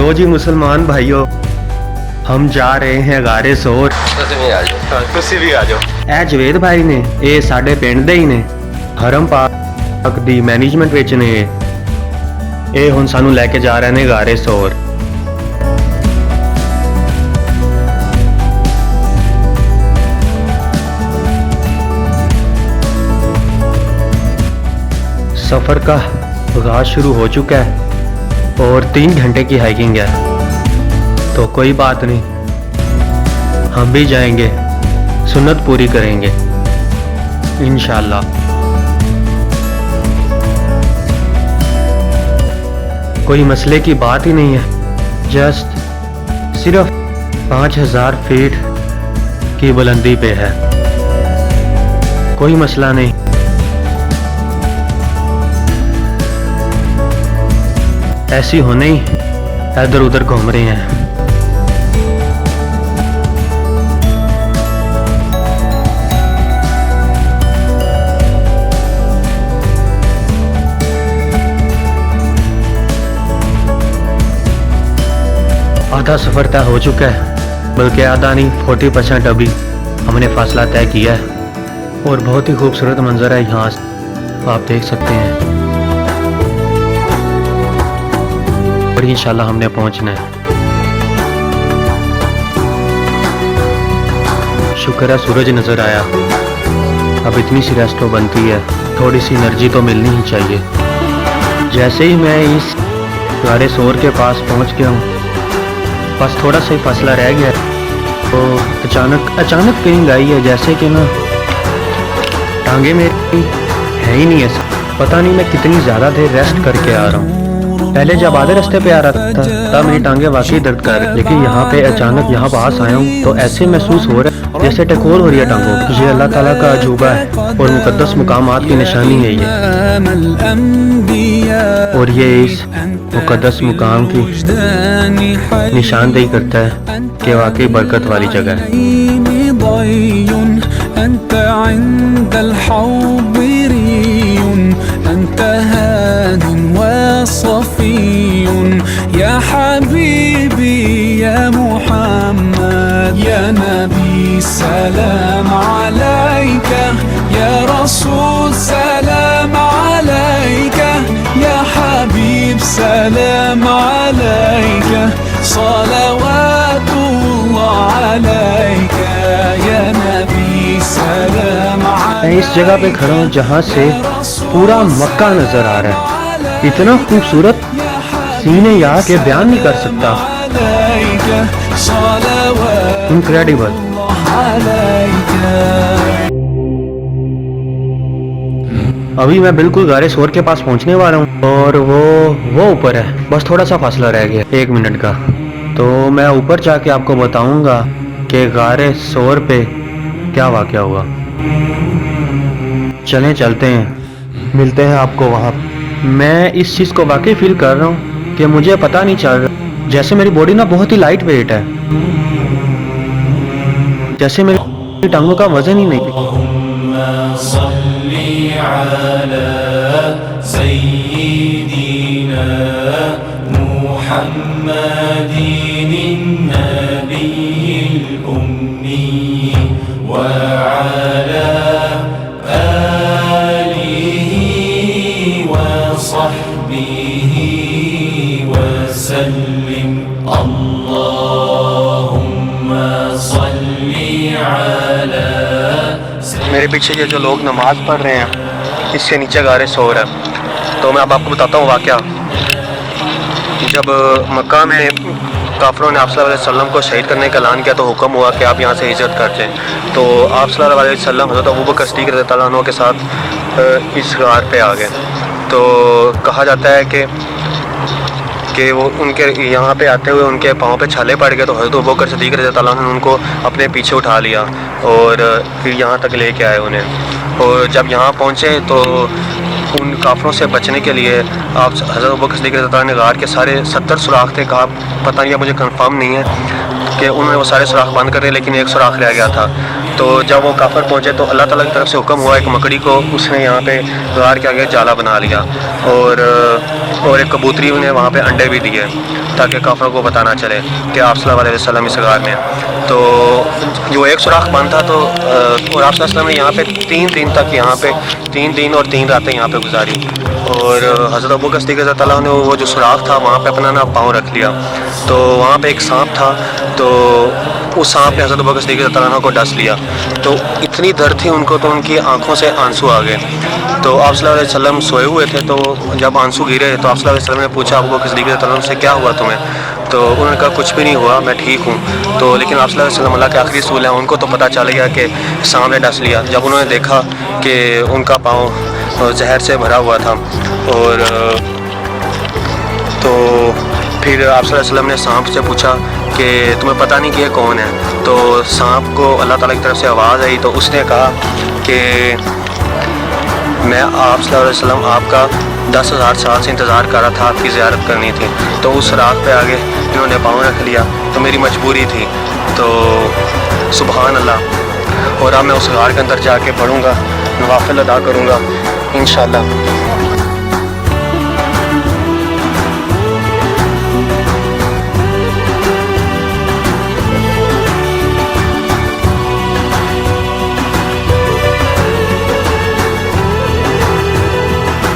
लो जी मुसलमान भाइयों, हम जा रहे हैं गारे सोर। ਤੁਸੀਂ ਵੀ ਆ ਜਾਓ। ਇਹ ਜਵੇਦ ਭਾਈ ਨੇ, ਇਹ ਸਾਡੇ ਪਿੰਡ ਦੇ ਹੀ ਨੇ, ਹਰਮ ਪਾਕ ਦੀ ਮੈਨੇਜਮੈਂਟ ਵਿੱਚ ਨੇ। ਇਹ ਹੁਣ ਸਾਨੂੰ ਲੈ ਕੇ ਜਾ ਰਹੇ ਨੇ ਗਾਰੇ ਸੋਰ। सफ़र का आगाज शुरू हो चुका है और 3 घंटे की हाइकिंग है, तो कोई बात नहीं, हम भी जाएंगे, सुन्नत पूरी करेंगे इंशाल्लाह। कोई मसले की बात ही नहीं है, जस्ट सिर्फ 5000 फीट की बुलंदी पे है, कोई मसला नहीं। ऐसी होने ही इधर उधर घूम रहे हैं। आधा सफ़र तय हो चुका है, बल्कि आधा नहीं 40% अभी हमने फासला तय किया है और बहुत ही खूबसूरत मंजर है यहाँ आप देख सकते हैं और इंशाल्लाह हमने पहुंचना है। शुक्र है सूरज नज़र आया। अब इतनी सी रेस्ट तो बनती है, थोड़ी सी एनर्जी तो मिलनी ही चाहिए। जैसे ही मैं इस गारे सोर के पास पहुंच गया हूँ, बस थोड़ा सा ही फासला रह गया तो अचानक कहीं आई है, जैसे कि ना टांगे मेरी है ही नहीं ऐसा। पता नहीं मैं कितनी ज़्यादा देर रेस्ट करके आ रहा हूँ। पहले जब आधे रास्ते पे आ रहा था तब मेरी टांगे वाकई दर्द कर रही, लेकिन यहाँ पे अचानक यहाँ पास आया हूँ तो ऐसे महसूस हो रहा है जैसे टकोर हो रही है टांगों की। ये अल्लाह ताला का अजूबा है और मुकद्दस मुकामात की निशानी है ये, और ये इस मुकद्दस मुकाम की निशानदेही करता है कि वाकई बरकत वाली जगह या हबीबी या मुहम्मद या नबी सलाम अलैका या रसूल सलाम अलैका या हबीब सलाम अलैका सलावतुल्लाह अलैका या नबी सलाम अलैका। मैं इस जगह पे खड़ा हूँ जहाँ से पूरा मक्का नजर आ रहा है। इतना खूबसूरत सीन है यहाँ के बयान नहीं कर सकता। इनक्रेडिबल। अभी मैं बिल्कुल गारे सोर के पास पहुँचने वाला हूँ और वो ऊपर है, बस थोड़ा सा फासला रह गया 1 मिनट का। तो मैं ऊपर जाके आपको बताऊंगा कि गारे सोर पे क्या वाक़या हुआ। चलें चलते हैं, मिलते हैं आपको वहाँ। मैं इस चीज़ को वाकई फील कर रहा हूँ कि मुझे पता नहीं चल रहा, जैसे मेरी बॉडी ना बहुत ही लाइट वेट है, जैसे मेरी टांगों का वजन ही नहीं। मेरे पीछे ये जो लोग नमाज पढ़ रहे हैं, इससे नीचे गारे सोर है। तो मैं अब आपको बताता हूँ वाक़या। जब मक्का में काफिरों ने आप सल्लल्लाहु अलैहि वसल्लम को शहीद करने का ऐलान किया तो हुक्म हुआ कि आप यहाँ से हिजरत कर जाएँ। तो आप सल्लल्लाहु अलैहि वसल्लम हज़रत अबू बकर सिद्दीक़ रज़ियल्लाहु अन्हु के साथ इस गार पे आ गए। तो कहा जाता है कि वो उनके यहाँ पे आते हुए उनके पाँव पे छाले पड़ गए, तो हज़रत अबू बकर सिद्दीक़ रज़ियल्लाहु अन्हु ने उनको अपने पीछे उठा लिया और फिर यहाँ तक लेके आए उन्हें। और जब यहाँ पहुँचे तो उन काफिरों से बचने के लिए आप हज़रत अबू बकर सिद्दीक़ रज़ियल्लाहु अन्हु ने गार के सारे 70 सुराख थे, कहा पता नहीं, मुझे कंफर्म नहीं है कि उन्होंने वो सारे सुराख बंद कर दिए, लेकिन एक सुराख रह गया था। तो जब वो काफर पहुँचे तो अल्लाह ताला की तरफ से हुक्म हुआ एक मकड़ी को उसने यहाँ पे गार के आगे जाला बना लिया, और एक कबूतरी ने वहाँ पे अंडे भी दिए ताकि काफरों को पता ना चले कि आप सल्लल्लाहु अलैहि वसल्लम इस गार में हैं। तो जो एक सुराख बंद था, तो और आप सल्लल्लाहु अलैहि वसल्लम ने यहाँ पे 3 दिन तक, यहाँ पे 3 दिन और 3 रातें यहाँ पे गुजारी, और हज़रत अबू बकर सिद्दीक़ रज़ी अल्लाह ने वो जो सुराख था वहाँ पे अपना ना पाँव रख लिया। तो वहाँ पे एक सांप था, तो उस सांप ने हज़रत अबू बकर सिद्दीक़ रज़ी अल्लाह को डस लिया। तो इतनी दर्द थी उनको, तो उनकी आंखों से आंसू आ गए। तो आप सल्लल्लाहु अलैहि वसल्लम सोए हुए थे, तो जब आंसू गिरे तो आप सल्लल्लाहु अलैहि वसल्लम ने पूछा अबू बकर सिद्दीक़ रज़ी अल्लाह से क्या हुआ तुम्हें? तो उन्होंने कहा कुछ भी नहीं हुआ, मैं ठीक हूँ। तो लेकिन आप सल्लल्लाहु अलैहि वसल्लम अल्लाह के आखिरी रसूल हैं, उनको तो पता चल गया कि सांप ने डस लिया। जब उन्होंने देखा कि उनका पाँव जहर से भरा हुआ था, और तो फिर आप सल्लल्लाहु अलैहि वसल्लम ने सांप से पूछा कि तुम्हें पता नहीं कि ये कौन है? तो सांप को अल्लाह ताला की तरफ से आवाज़ आई, तो उसने कहा कि मैं आप सल्लल्लाहु अलैहि वसल्लम आपका 10,000 साल से इंतज़ार कर रहा था, आपकी ज़ियारत करनी थी। तो उस रात पे आगे इन्होंने पाँव रख लिया, तो मेरी मजबूरी थी। तो सुभान अल्लाह। और अब मैं उस गार के अंदर जाके पढ़ूँगा, नवाफिल अदा करूँगा इंशाअल्लाह।